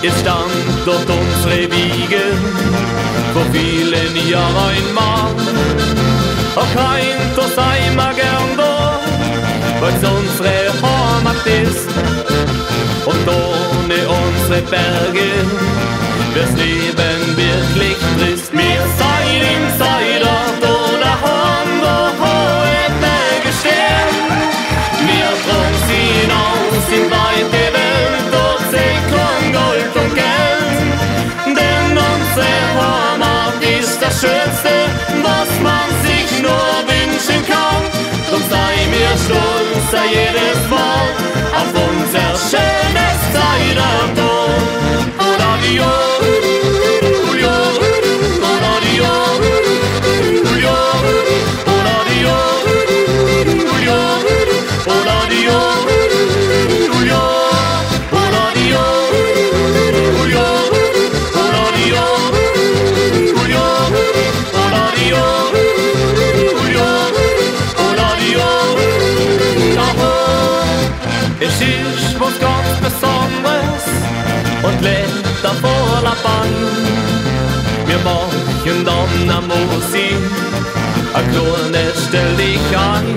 Ihr stand dort unsere Wiege vor vielen Jahren einmal. Auch kein da sei ma gern da, weil's unsere Heimat ist. Und ohne unsere Berge wär's Leben wirklich trist. Wir seid im Seidert oder haben da hohe Berge stehen. Wir tragen sie hinaus in weite Welt, dort segeln Gold und Geld. Denn unsere Heimat ist das Schönste, was man sich nur wünschen kann. Drum sei mir stolz jedes Mal auf unser schönes Seidert. Es ist was ganz Besonderes und lebt auf voller Band. Wir machen dann eine Musik, eine kleine stell dich ein.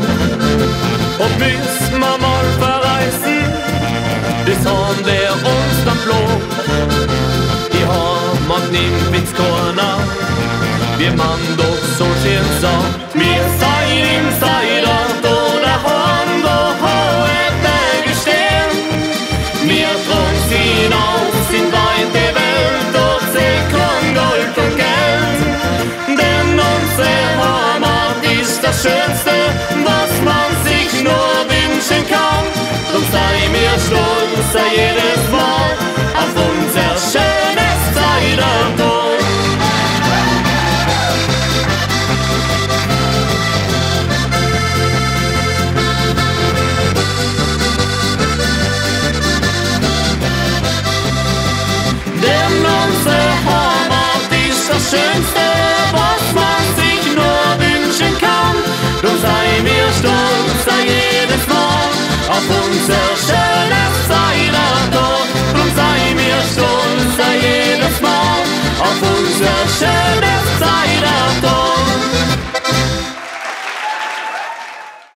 Und müssen wir mal verreisen, das haben wir uns dann floh. Die Heimat nimmt ins Corner, wir man doch so schön sagt. Wir seid im Seidert oder haben da hohe Berge stehen. Wir tragen sie hinaus in weite Welt, dort segeln Gold und Geld. Denn unsere Heimat ist das Schönste, was man sich nur wünschen kann. Drum sei mir stolz jedes Mal auf unser schönes Seidert. Schönste, was man sich nur wünschen kann. Drum sei mir stolz jedes Mal auf unser schönes Seidert. Drum sei mir stolz jedes Mal auf unser schönes